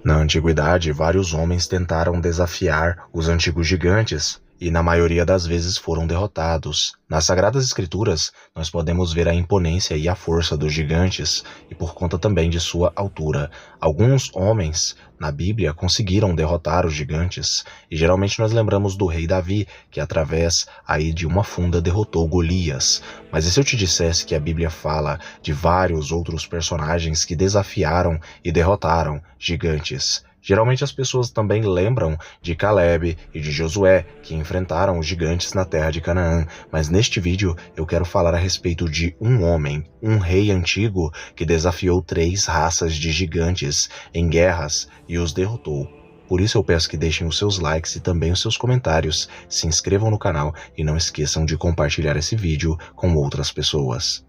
Na antiguidade, vários homens tentaram desafiar os antigos gigantes e, na maioria das vezes, foram derrotados. Nas Sagradas Escrituras, nós podemos ver a imponência e a força dos gigantes e por conta também de sua altura. Alguns homens na Bíblia conseguiram derrotar os gigantes e geralmente nós lembramos do rei Davi, que através aí de uma funda derrotou Golias. Mas e se eu te dissesse que a Bíblia fala de vários outros personagens que desafiaram e derrotaram gigantes? Geralmente as pessoas também lembram de Caleb e de Josué, que enfrentaram os gigantes na terra de Canaã, mas neste vídeo eu quero falar a respeito de um homem, um rei antigo, que desafiou 3 raças de gigantes em guerras e os derrotou. Por isso eu peço que deixem os seus likes e também os seus comentários, se inscrevam no canal e não esqueçam de compartilhar esse vídeo com outras pessoas.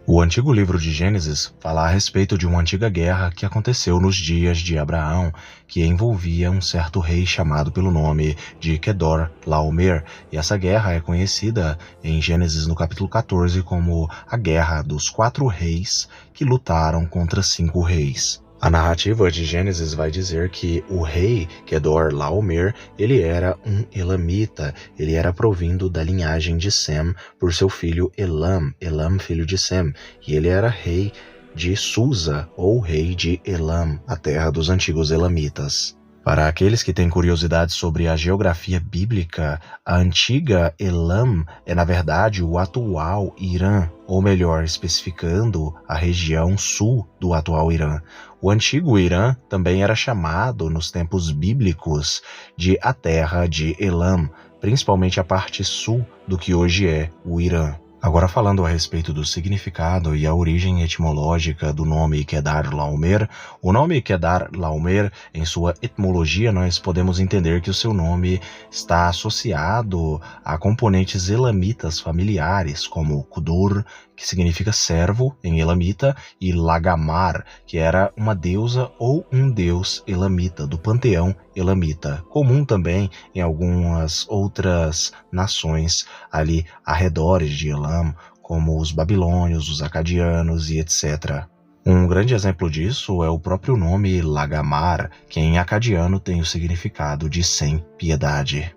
O antigo livro de Gênesis fala a respeito de uma antiga guerra que aconteceu nos dias de Abraão, que envolvia um certo rei chamado pelo nome de Kedor Laomer, e essa guerra é conhecida em Gênesis no capítulo 14 como a Guerra dos 4 Reis que lutaram contra 5 reis. A narrativa de Gênesis vai dizer que o rei Kedor Laomer, ele era um elamita, ele era provindo da linhagem de Sem por seu filho Elam, filho de Sem, e ele era rei de Susa, ou rei de Elam, a terra dos antigos elamitas. Para aqueles que têm curiosidade sobre a geografia bíblica, a antiga Elam é na verdade o atual Irã, ou melhor, especificando a região sul do atual Irã. O antigo Irã também era chamado, nos tempos bíblicos, de a terra de Elam, principalmente a parte sul do que hoje é o Irã. Agora falando a respeito do significado e a origem etimológica do nome Kedar Laomer, o nome Kedar Laomer, em sua etimologia, nós podemos entender que o seu nome está associado a componentes elamitas familiares, como Kudur, que significa servo em elamita, e Lagamar, que era uma deusa ou um deus elamita, do panteão elamita, comum também em algumas outras nações ali arredores de Elam, como os babilônios, os acadianos e etc. Um grande exemplo disso é o próprio nome Lagamar, que em acadiano tem o significado de sem piedade.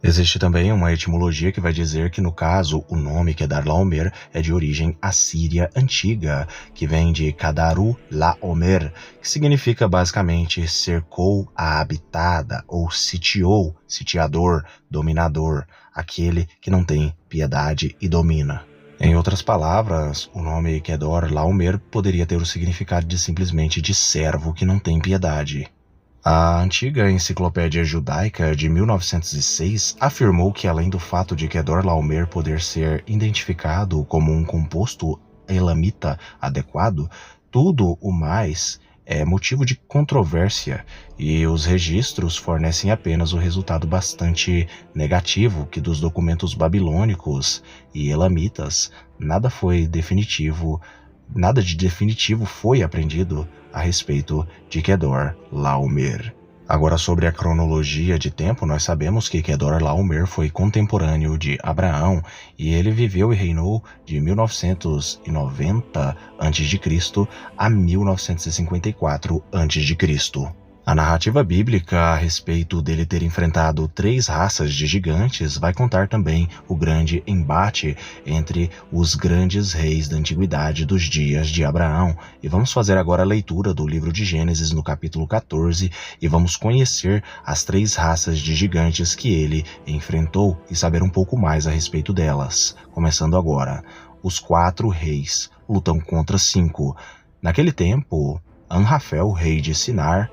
Existe também uma etimologia que vai dizer que, no caso, o nome Kedar Laomer é de origem assíria antiga, que vem de Kadaru Laomer, que significa basicamente cercou a habitada ou sitiou, sitiador, dominador, aquele que não tem piedade e domina. Em outras palavras, o nome Kedor Laomer poderia ter o significado de simplesmente de servo que não tem piedade. A antiga enciclopédia judaica de 1906 afirmou que, além do fato de Kedor Laomer poder ser identificado como um composto elamita adequado, tudo o mais é motivo de controvérsia e os registros fornecem apenas o resultado bastante negativo que dos documentos babilônicos e elamitas nada de definitivo foi aprendido a respeito de Kedor Laomer. Agora, sobre a cronologia de tempo, nós sabemos que Kedor Laomer foi contemporâneo de Abraão e ele viveu e reinou de 1990 a.C. a 1954 a.C. A narrativa bíblica a respeito dele ter enfrentado 3 raças de gigantes vai contar também o grande embate entre os grandes reis da antiguidade dos dias de Abraão. E vamos fazer agora a leitura do livro de Gênesis no capítulo 14 e vamos conhecer as 3 raças de gigantes que ele enfrentou e saber um pouco mais a respeito delas. Começando agora. Os 4 reis lutam contra 5. Naquele tempo, Anrafel, rei de Sinar,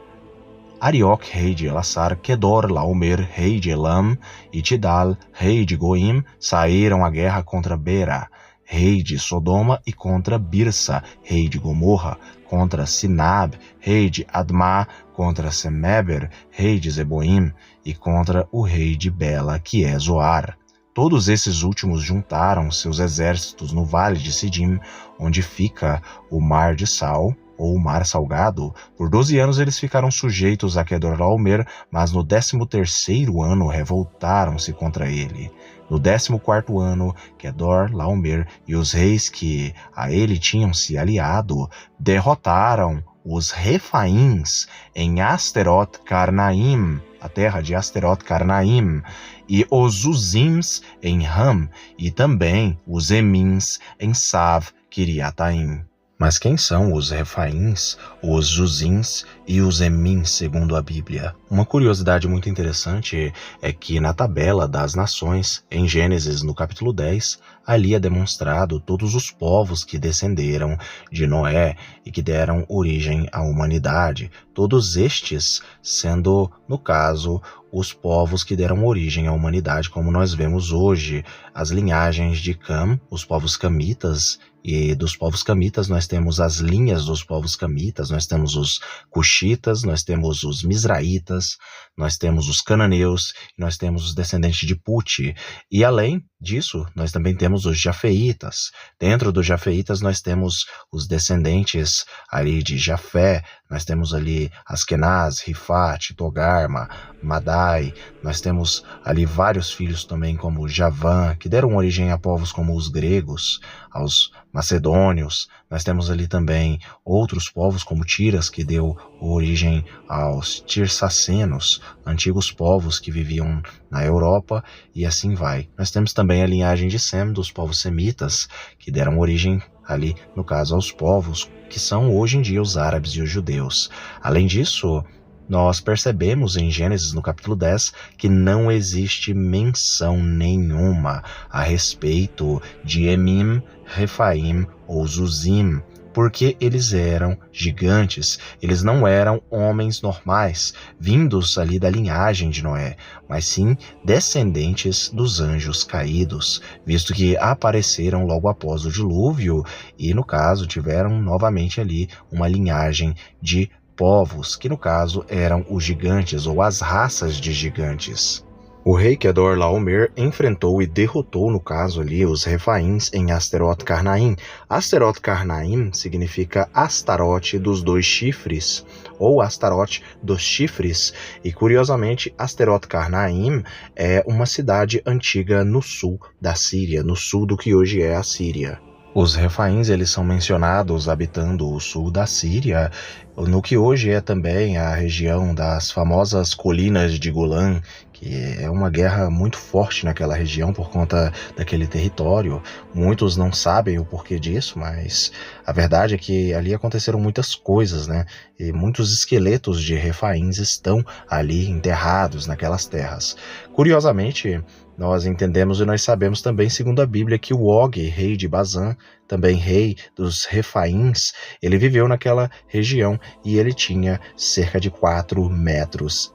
Arioque, rei de Elassar, Kedor Laomer, rei de Elam, e Tidal, rei de Goim, saíram à guerra contra Bera, rei de Sodoma, e contra Birsa, rei de Gomorra, contra Sinab, rei de Admá, contra Semeber, rei de Zeboim, e contra o rei de Bela, que é Zoar. Todos esses últimos juntaram seus exércitos no vale de Sidim, onde fica o mar de Sal, ou Mar Salgado. Por 12 anos eles ficaram sujeitos a Kedorlaomer, mas no 13º ano revoltaram-se contra ele. No 14º ano, Kedorlaomer e os reis que a ele tinham se aliado derrotaram os Refaíns em Asteroth Karnaim, a terra de Asteroth Karnaim, e os Uzims em Ram, e também os Emins em Sav Kiriataim. Mas quem são os Refaíns, os Uzims e os Emins, segundo a Bíblia? Uma curiosidade muito interessante é que na tabela das nações, em Gênesis, no capítulo 10, ali é demonstrado todos os povos que descenderam de Noé e que deram origem à humanidade. Todos estes sendo, no caso, os povos que deram origem à humanidade, como nós vemos hoje, as linhagens de Cam, os povos camitas, e dos povos camitas nós temos as linhas dos povos camitas, nós temos os cuxitas, nós temos os misraítas, nós temos os cananeus, nós temos os descendentes de Puti, e além disso nós também temos os jafeitas. Dentro dos jafeitas nós temos os descendentes ali de Jafé, nós temos ali Askenaz, Rifat, Togarma, Madai, nós temos ali vários filhos também como Javã, que deram origem a povos como os gregos, aos macedônios. Nós temos ali também outros povos como Tiras, que deu origem aos tirsacenos, antigos povos que viviam na Europa, e assim vai. Nós temos também a linhagem de Sem, dos povos semitas, que deram origem ali, no caso, aos povos que são hoje em dia os árabes e os judeus. Além disso, nós percebemos em Gênesis, no capítulo 10, que não existe menção nenhuma a respeito de Emim, Refaim ou Zuzim, porque eles eram gigantes, eles não eram homens normais, vindos ali da linhagem de Noé, mas sim descendentes dos anjos caídos, visto que apareceram logo após o dilúvio e, no caso, tiveram novamente ali uma linhagem de povos, que no caso eram os gigantes ou as raças de gigantes. O rei Kedorlaomer enfrentou e derrotou, no caso ali, os Refaíns em Asteroth Karnaim. Asteroth Karnaim significa Astarote dos dois chifres, ou Astarote dos chifres, e curiosamente Asteroth Karnaim é uma cidade antiga no sul da Síria, no sul do que hoje é a Síria. Os Refaíns, eles são mencionados habitando o sul da Síria, no que hoje é também a região das famosas colinas de Golã, que é uma guerra muito forte naquela região por conta daquele território. Muitos não sabem o porquê disso, mas a verdade é que ali aconteceram muitas coisas, né? E muitos esqueletos de Refaíns estão ali enterrados naquelas terras. Curiosamente, nós entendemos e nós sabemos também, segundo a Bíblia, que o Og, rei de Bazã, também rei dos Refaíns, ele viveu naquela região e ele tinha cerca de 4,70 metros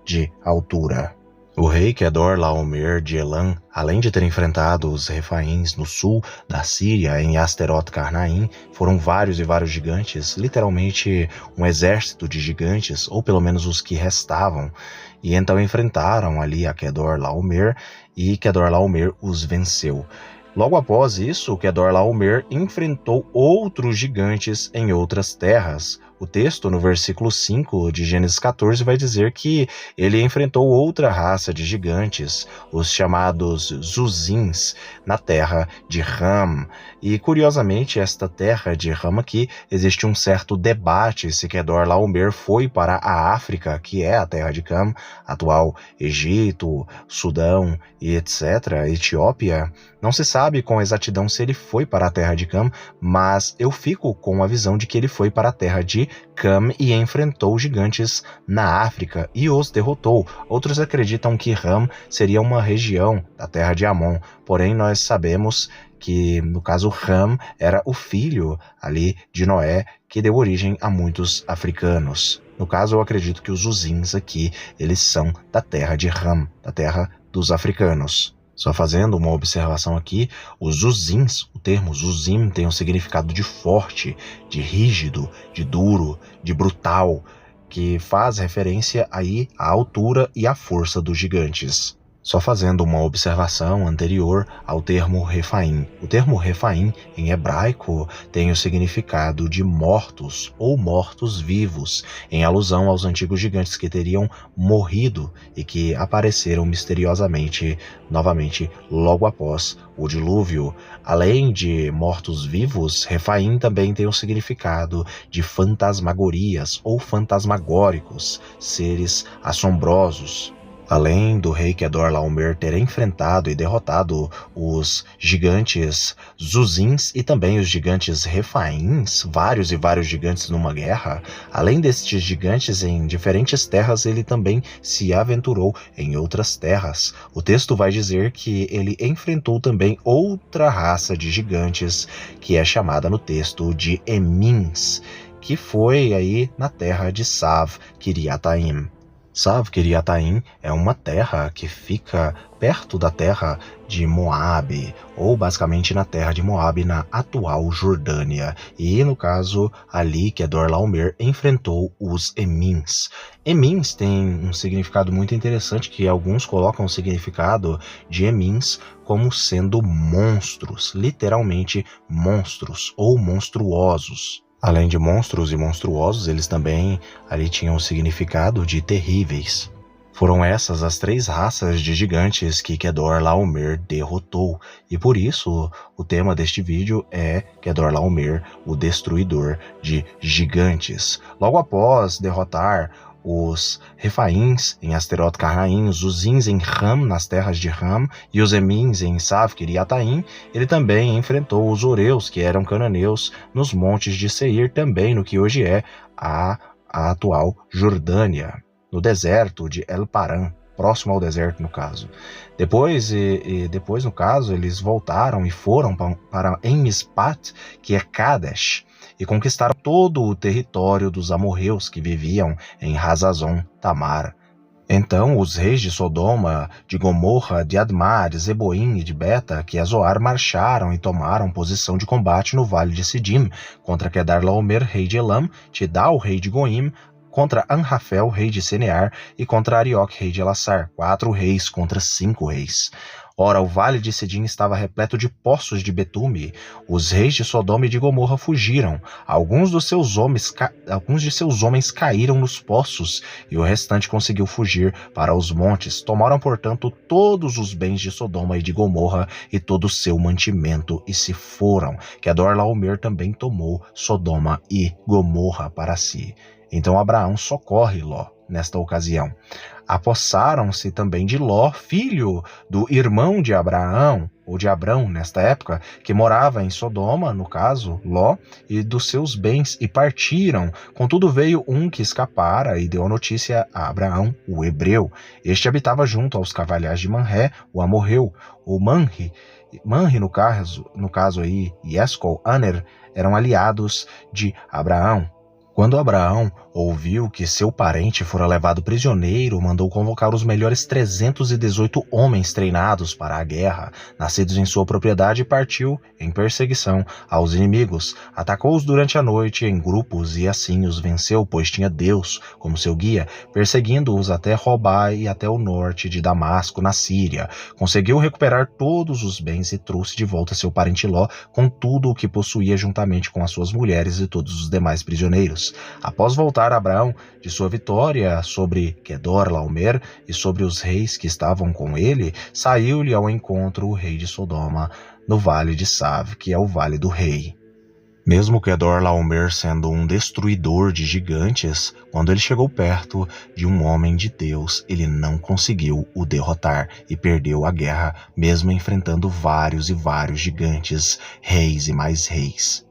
de altura. O rei Kedorlaomer de Elam, além de ter enfrentado os Refaíns no sul da Síria, em Asteroth Karnaim, foram vários e vários gigantes, literalmente um exército de gigantes, ou pelo menos os que restavam, e então enfrentaram ali a Kedorlaomer, e Kedorlaomer os venceu. Logo após isso, Kedorlaomer enfrentou outros gigantes em outras terras. O texto, no versículo 5 de Gênesis 14, vai dizer que ele enfrentou outra raça de gigantes, os chamados Zuzins, na terra de Ram. E, curiosamente, esta terra de Ram aqui, existe um certo debate se Kedorlaomer foi para a África, que é a terra de Cam, atual Egito, Sudão e etc., Etiópia. Não se sabe com exatidão se ele foi para a terra de Cam, mas eu fico com a visão de que ele foi para a terra de Cam e enfrentou gigantes na África e os derrotou. Outros acreditam que Ram seria uma região da terra de Amon, porém nós sabemos que, no caso, Ram era o filho ali de Noé, que deu origem a muitos africanos. No caso, eu acredito que os Zuzins aqui, eles são da terra de Ram, da terra dos africanos. Só fazendo uma observação aqui, os Zuzins, o termo Zuzim tem um significado de forte, de rígido, de duro, de brutal, que faz referência aí à altura e à força dos gigantes. Só fazendo uma observação anterior ao termo Refaim. O termo Refaim, em hebraico, tem o significado de mortos ou mortos-vivos, em alusão aos antigos gigantes que teriam morrido e que apareceram misteriosamente novamente logo após o dilúvio. Além de mortos-vivos, Refaim também tem o significado de fantasmagorias ou fantasmagóricos, seres assombrosos. Além do rei Kedorlaomer ter enfrentado e derrotado os gigantes Zuzins e também os gigantes Refaíns, vários e vários gigantes numa guerra, além destes gigantes em diferentes terras, ele também se aventurou em outras terras. O texto vai dizer que ele enfrentou também outra raça de gigantes, que é chamada no texto de Emins, que foi aí na terra de Sav Kiriataim. Sav Kiriataim é uma terra que fica perto da terra de Moabe, ou basicamente na terra de Moabe, na atual Jordânia. E no caso, ali Kedorlaomer enfrentou os Emins. Emins tem um significado muito interessante, que alguns colocam o significado de Emins como sendo monstros, literalmente monstros ou monstruosos. Além de monstros e monstruosos, eles também ali tinham o significado de terríveis. Foram essas as 3 raças de gigantes que Kedorlaomer derrotou, e por isso o tema deste vídeo é Kedorlaomer, o destruidor de gigantes. Logo após derrotar os Refaíns em Asteroth Karnaim, os Zuzins em Ram, nas terras de Ram, e os Emins em Sav Kiriataim, ele também enfrentou os Oreus, que eram cananeus, nos montes de Seir, também no que hoje é a atual Jordânia, no deserto de El Paran, próximo ao deserto, no caso. Depois, no caso, eles voltaram e foram para Enmispat, que é Kadesh, e conquistaram todo o território dos amorreus que viviam em Hazazon Tamar. Então os reis de Sodoma, de Gomorra, de Admá, de Zeboim e de Beta, que é Zoar, marcharam e tomaram posição de combate no vale de Sidim, contra Kedorlaomer, rei de Elam, Tidal, rei de Goim, contra Anrafel, rei de Senear, e contra Arioque, rei de Elassar, 4 reis contra 5 reis. Ora, o vale de Sidim estava repleto de poços de betume. Os reis de Sodoma e de Gomorra fugiram. Alguns de seus homens caíram nos poços, e o restante conseguiu fugir para os montes. Tomaram, portanto, todos os bens de Sodoma e de Gomorra e todo o seu mantimento, e se foram. Kedorlaomer também tomou Sodoma e Gomorra para si. Então Abraão socorre Ló nesta ocasião. Apossaram-se também de Ló, filho do irmão de Abraão, ou de Abrão nesta época, que morava em Sodoma, no caso, Ló, e dos seus bens, e partiram. Contudo veio um que escapara e deu a notícia a Abraão, o hebreu. Este habitava junto aos carvalhais de Manré, o amorreu, o Manri, no caso aí, e Escol, Aner, eram aliados de Abraão. Quando Abraão ouviu que seu parente fora levado prisioneiro, mandou convocar os melhores 318 homens treinados para a guerra, nascidos em sua propriedade, e partiu em perseguição aos inimigos. Atacou-os durante a noite em grupos e assim os venceu, pois tinha Deus como seu guia, perseguindo-os até Robai e até o norte de Damasco, na Síria. Conseguiu recuperar todos os bens e trouxe de volta seu parente Ló, com tudo o que possuía, juntamente com as suas mulheres e todos os demais prisioneiros. Após voltar Abraão de sua vitória sobre Kedorlaomer e sobre os reis que estavam com ele, saiu-lhe ao encontro o rei de Sodoma no vale de Sav, que é o vale do rei. Mesmo Kedorlaomer sendo um destruidor de gigantes, quando ele chegou perto de um homem de Deus, ele não conseguiu o derrotar e perdeu a guerra, mesmo enfrentando vários e vários gigantes, reis e mais reis.